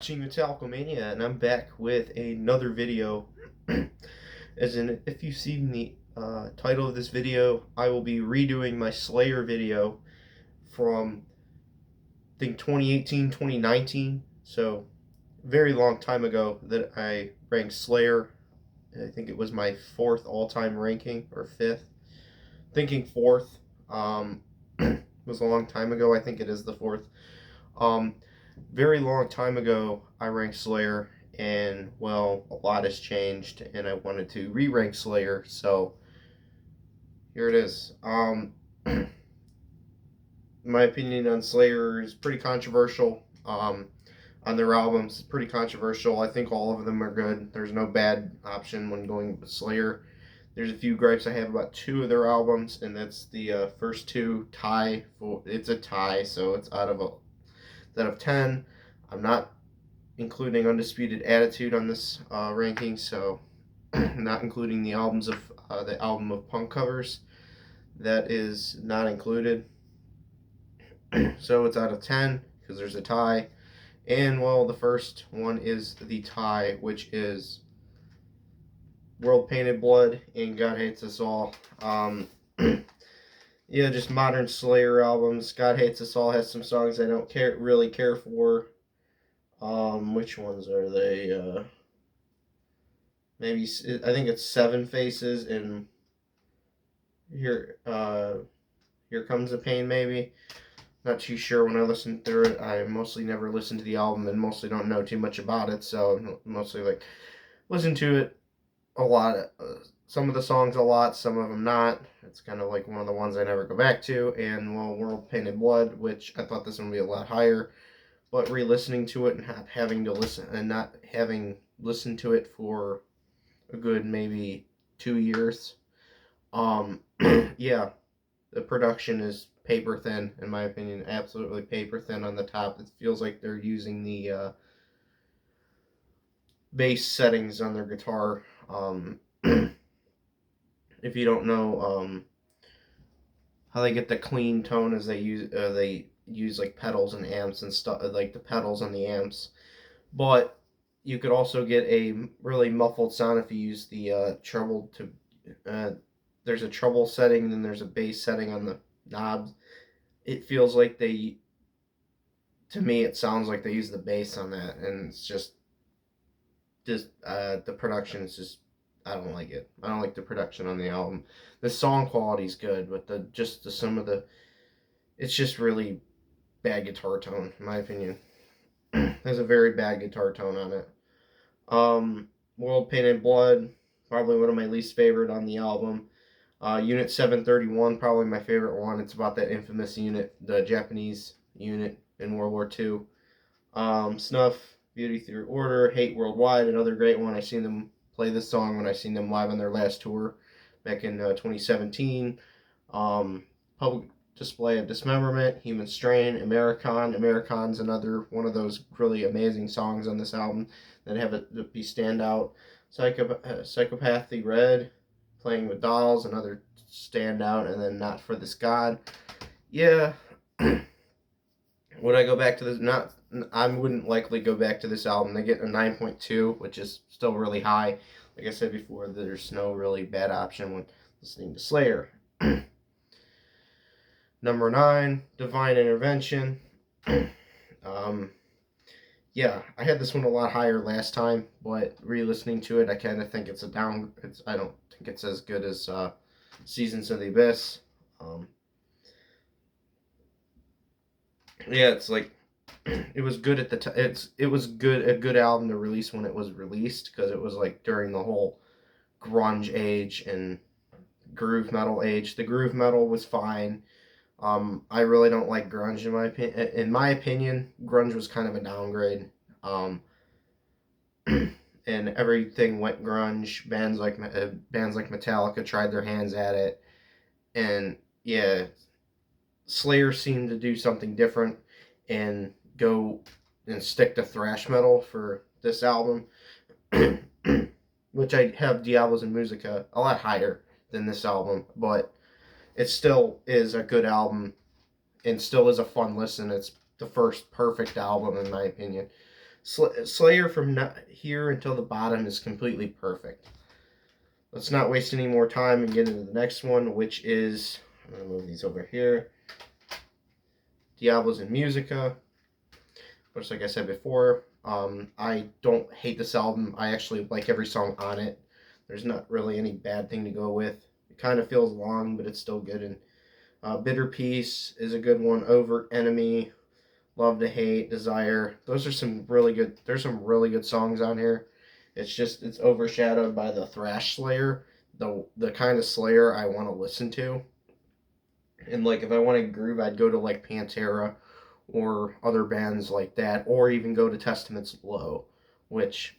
Watching Metallicomania, and I'm back with another video. As in, if you've seen the title of this video, I will be redoing my Slayer video from, I think, 2018, 2019. So, very long time ago that I ranked Slayer. I think it was my fourth all-time ranking, or fifth. Thinking fourth. It was a long time ago. I think it is the fourth. Um, Very long time ago, I ranked Slayer, and well, a lot has changed, and I wanted to re-rank Slayer, so here it is. My opinion on Slayer is pretty controversial. On their albums, it's pretty controversial. I think all of them are good. There's no bad option when going with Slayer. There's a few gripes I have about two of their albums, and that's the first two tie. It's a tie, so it's out of 10. I'm not including Undisputed Attitude on this ranking, so not including the album of punk covers. That is not included. So it's out of 10 because there's a tie. And well, the first one is the tie, which is World Painted Blood and God Hates Us All. Yeah, just modern Slayer albums. God Hates Us All has some songs I don't really care for. Which ones are they? Maybe I think it's Seven Faces and Here Comes the Pain. Maybe, not too sure. When I listen through it, I mostly never listen to the album and mostly don't know too much about it. So mostly like listen to it a lot. Some of the songs a lot, some of them not. It's kind of like one of the ones I never go back to. And well, World Painted Blood, which I thought this one would be a lot higher, but re-listening to it and not having listened to it for a good maybe 2 years. Um, yeah, the production is paper thin in my opinion, absolutely paper thin on the top. It feels like they're using the bass settings on their guitar. If you don't know how they get the clean tone, as they use like pedals and amps and stuff, like the pedals on the amps. But you could also get a really muffled sound if you use the treble to. Uh, there's a treble setting, and then there's a bass setting on the knobs. It feels like to me, it sounds like they use the bass on that, and it's just the production is just. I don't like it. I don't like the production on the album. The song quality is good, but some of the it's just really bad guitar tone, in my opinion. There's a very bad guitar tone on it. World Painted Blood, probably one of my least favorite on the album. Unit 731, probably my favorite one. It's about that infamous unit, the Japanese unit in World War II. Snuff, Beauty Through Order, Hate Worldwide, another great one. I seen them play this song when I seen them live on their last tour back in 2017. Public Display of Dismemberment, Human Strain, American's another one of those really amazing songs on this album that have it be standout. Psychopathy Red, Playing with Dolls, another standout, and then Not for This God. Yeah. Would I go back to this? Not. I wouldn't likely go back to this album. They get a 9.2, which is still really high. Like I said before, there's no really bad option when listening to Slayer. Number 9, Divine Intervention. um, yeah, I had this one a lot higher last time, but re-listening to it, I kind of think it's a down. I don't think it's as good as Seasons of the Abyss. Yeah, it's like it was good at the time. It was a good album to release when it was released, because it was like during the whole grunge age and groove metal age. The groove metal was fine. I really don't like grunge in my opinion. In my opinion, grunge was kind of a downgrade. Um, and everything went grunge. Bands like Metallica tried their hands at it, and yeah, Slayer seemed to do something different and go and stick to thrash metal for this album, which I have Diablos and Musica a lot higher than this album, but it still is a good album and still is a fun listen. It's the first perfect album in my opinion. Slayer from here until the bottom is completely perfect. Let's not waste any more time and get into the next one, which is, I'm going to move these over here, Diablos and Musica, which, like I said before, I don't hate this album. I actually like every song on it. There's not really any bad thing to go with. It kind of feels long, but it's still good. And Bitter Peace is a good one. Overt Enemy, Love to Hate, Desire. Those are some really good. There's some really good songs on here. It's just it's overshadowed by the thrash Slayer, the kind of Slayer I want to listen to. And like if I want to groove, I'd go to like Pantera or other bands like that, or even go to Testament's Low, which,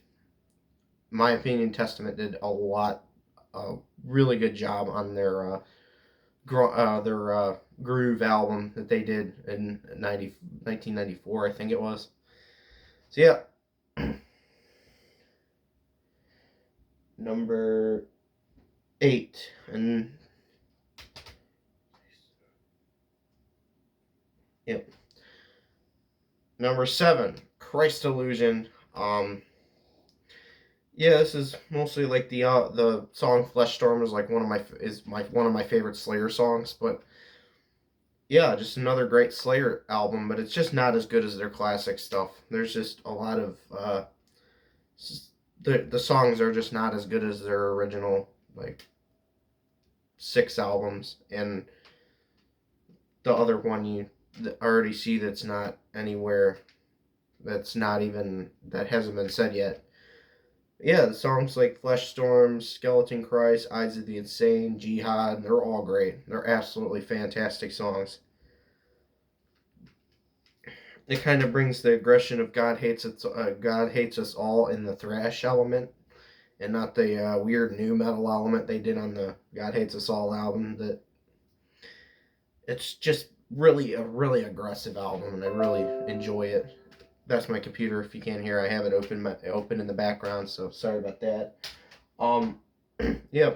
in my opinion, Testament did a really good job on their groove album that they did in 1994, I think it was. So yeah, number 8, and yep, number 7, Christ Illusion. Yeah, this is mostly like the song Flesh Storm is like one of my favorite Slayer songs, but yeah, just another great Slayer album, but it's just not as good as their classic stuff. There's just a lot of the songs are just not as good as their original like 6 albums, and the other one you already see that's not anywhere, that's not even, that hasn't been said yet. Yeah, the songs like Flesh Storm, Skeleton Christ, Eyes of the Insane, Jihad, they're all great. They're absolutely fantastic songs. It kind of brings the aggression of God hates us all in the thrash element, and not the weird new metal element they did on the God hates us all album. That it's just really a really aggressive album, and I really enjoy it. That's my computer. If you can't hear, I have it open in the background. So sorry about that. Um, yeah.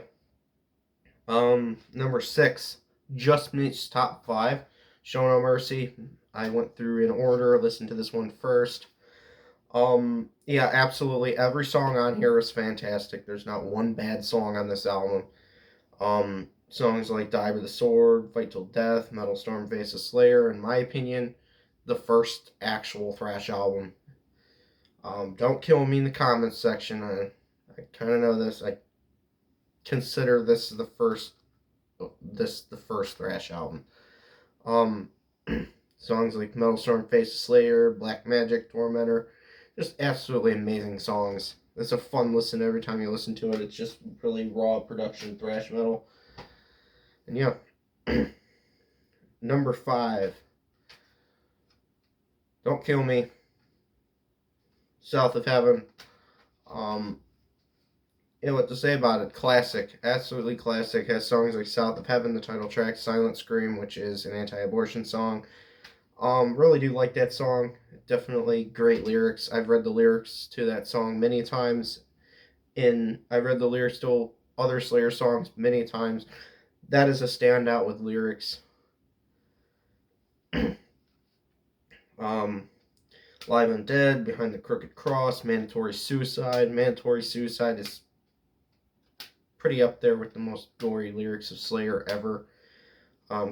Number 6, Just Meets Top 5, Show No Mercy. I went through in order. Listened to this one first. Yeah, absolutely. Every song on here is fantastic. There's not one bad song on this album. Songs like Die with the Sword, Fight Till Death, Metal Storm, Face of Slayer, in my opinion, the first actual thrash album. Don't kill me in the comments section. I kind of know this. I consider this the first thrash album. Um, songs like Metal Storm, Face of Slayer, Black Magic, Tormentor, just absolutely amazing songs. It's a fun listen every time you listen to it. It's just really raw production thrash metal. And yeah, number 5, Don't Kill Me, South of Heaven. Um, yeah, what to say about it? Classic, absolutely classic. Has songs like South of Heaven, the title track, Silent Scream, which is an anti-abortion song. Really do like that song. Definitely great lyrics. I've read the lyrics to that song many times. I've read the lyrics to other Slayer songs many times. That is a standout with lyrics. um, Live and Dead, Behind the Crooked Cross, Mandatory Suicide. Mandatory Suicide is pretty up there with the most gory lyrics of Slayer ever.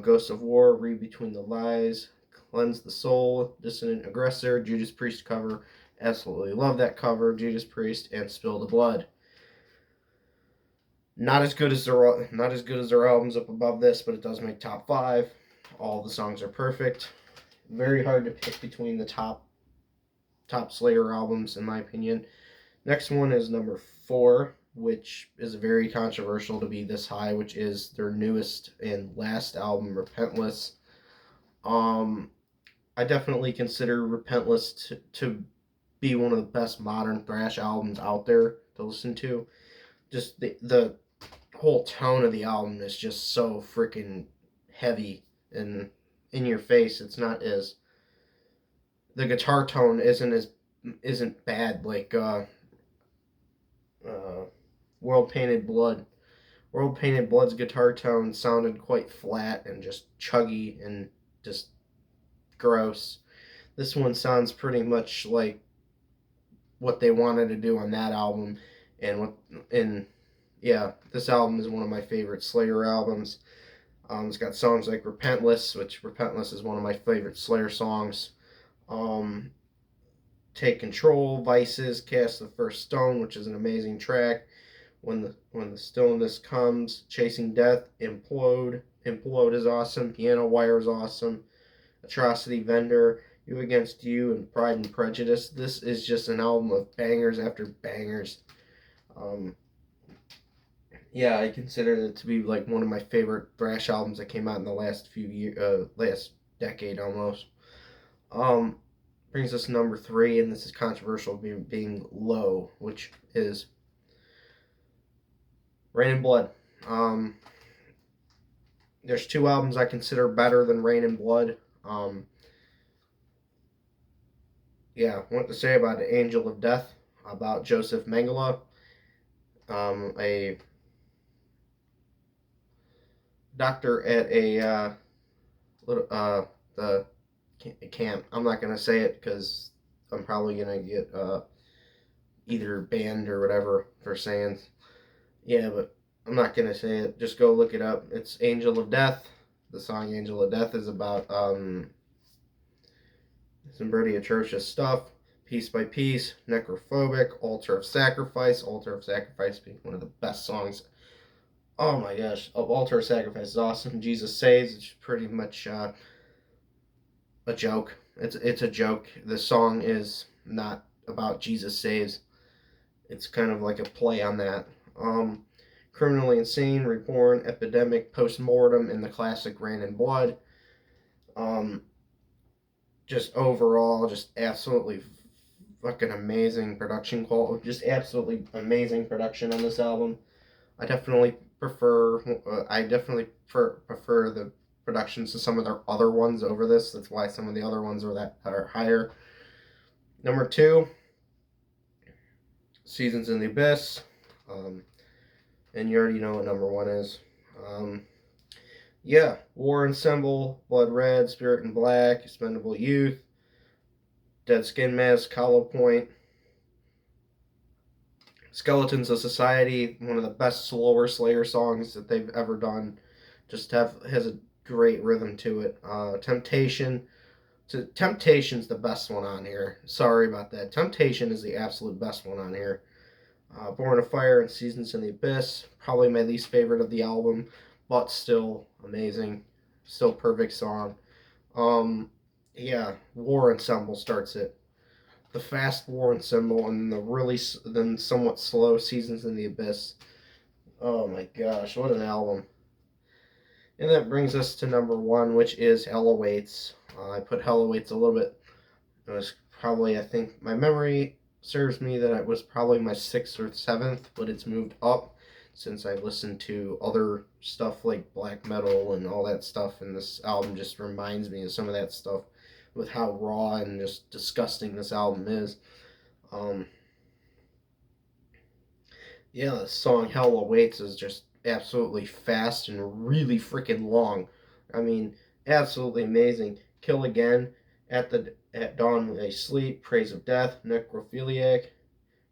Ghost of War, Read Between the Lies, Cleanse the Soul, Dissonant Aggressor, Judas Priest cover. Absolutely love that cover, Judas Priest, and Spill the Blood. Not as good as their albums up above this, but it does make top 5. All the songs are perfect. Very hard to pick between the top Slayer albums, in my opinion. Next one is number 4, which is very controversial to be this high, which is their newest and last album, Repentless. I definitely consider Repentless to be one of the best modern thrash albums out there to listen to. Just the whole tone of the album is just so freaking heavy and in your face. It's not as, the guitar tone isn't bad like uh, World Painted Blood. World Painted Blood's guitar tone sounded quite flat and just chuggy and just gross. This one sounds pretty much like what they wanted to do on that album, and what and yeah, this album is one of my favorite Slayer albums. It's got songs like Repentless, which Repentless is one of my favorite Slayer songs. Um, Take Control, Vices, Cast the First Stone, which is an amazing track. When the stillness comes, Chasing Death, Implode. Implode is awesome. Piano Wire is awesome. Atrocity Vendor, You Against You, and Pride and Prejudice. This is just an album of bangers after bangers. Um, yeah, I consider it to be like one of my favorite thrash albums that came out in the last few years, last decade almost. Um, Brings us to number 3, and this is controversial, being low, which is Rain and Blood. Um, there's 2 albums I consider better than Rain and Blood. Yeah, what to say about Angel of Death, about Joseph Mengele, a doctor at a little the camp. I'm not gonna say it because I'm probably gonna get either banned or whatever for saying. Yeah, but I'm not gonna say it. Just go look it up. It's Angel of Death. The song Angel of Death is about some pretty atrocious stuff. Piece by Piece, Necrophobic, Altar of Sacrifice. Altar of Sacrifice being one of the best songs. Oh my gosh, Altar of Sacrifice is awesome. Jesus Saves, it's pretty much a joke. It's a joke. The song is not about Jesus Saves. It's kind of like a play on that. Criminally Insane, Reborn, Epidemic, Postmortem, and the classic Rain and Blood. Just overall, just absolutely fucking amazing production quality. Just absolutely amazing production on this album. I definitely prefer the productions to some of their other ones over this. That's why some of the other ones are higher. Number 2, Seasons in the Abyss. And you already know what number 1 is. Yeah, War and Symbol, Blood Red, Spirit in Black, Expendable Youth, Dead Skin Mask, Hollow Point, Skeletons of Society, one of the best slower Slayer songs that they've ever done. Has a great rhythm to it. Temptation's the best one on here. Sorry about that. Temptation is the absolute best one on here. Born of Fire and Seasons in the Abyss, probably my least favorite of the album, but still amazing. Still perfect song. Yeah, War Ensemble starts it. The fast War Ensemble and then somewhat slow Seasons in the Abyss. Oh my gosh, what an album. And that brings us to number 1, which is Hell Awaits. I put Hell Awaits a little bit. It was probably, I think, my memory serves me that it was probably my 6th or 7th, but it's moved up since I listened to other stuff like black metal and all that stuff, and this album just reminds me of some of that stuff with how raw and just disgusting this album is. Yeah, the song Hell Awaits is just absolutely fast and really freaking long. I mean, absolutely amazing. Kill Again, at Dawn They Sleep, Praise of Death, Necrophiliac,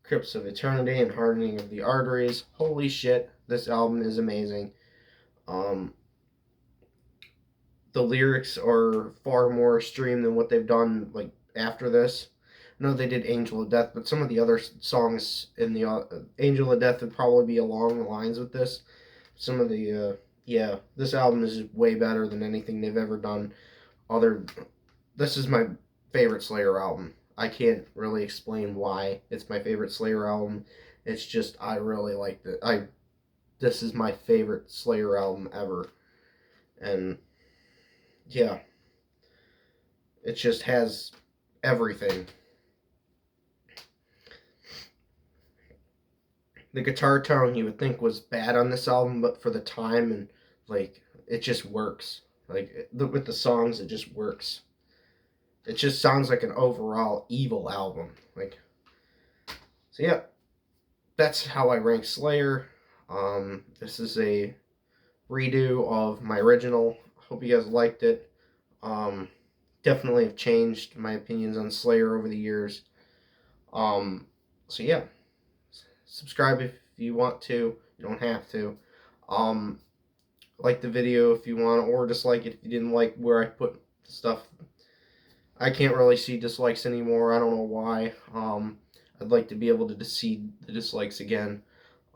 Crypts of Eternity, and Hardening of the Arteries. Holy shit, this album is amazing. Um, the lyrics are far more extreme than what they've done like after this. I know they did Angel of Death, but some of the other songs in the Angel of Death would probably be along the lines with this. Some of the yeah, this album is way better than anything they've ever done. Other, this is my favorite Slayer album. I can't really explain why it's my favorite Slayer album. It's just I really like it. This is my favorite Slayer album ever, and yeah, it just has everything. The guitar tone you would think was bad on this album, but for the time and like it just works. Like with the songs, it just works. It just sounds like an overall evil album. Like so, yeah. That's how I rank Slayer. This is a redo of my original. Hope you guys liked it. Definitely have changed my opinions on Slayer over the years. Um, So yeah, subscribe if you want to. You don't have to. Um, like the video if you want, or dislike it if you didn't like where I put stuff. I can't really see dislikes anymore. I don't know why. I'd like to be able to see the dislikes again.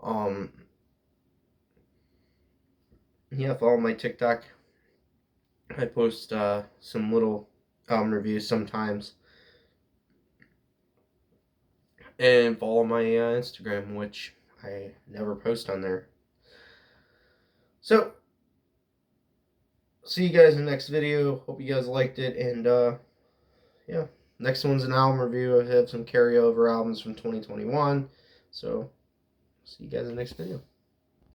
Um, yeah, follow my TikTok. I post some little reviews sometimes, and follow my Instagram, which I never post on there. So, see you guys in the next video. Hope you guys liked it, and yeah, next one's an album review. I have some carryover albums from 2021. So, see you guys in the next video.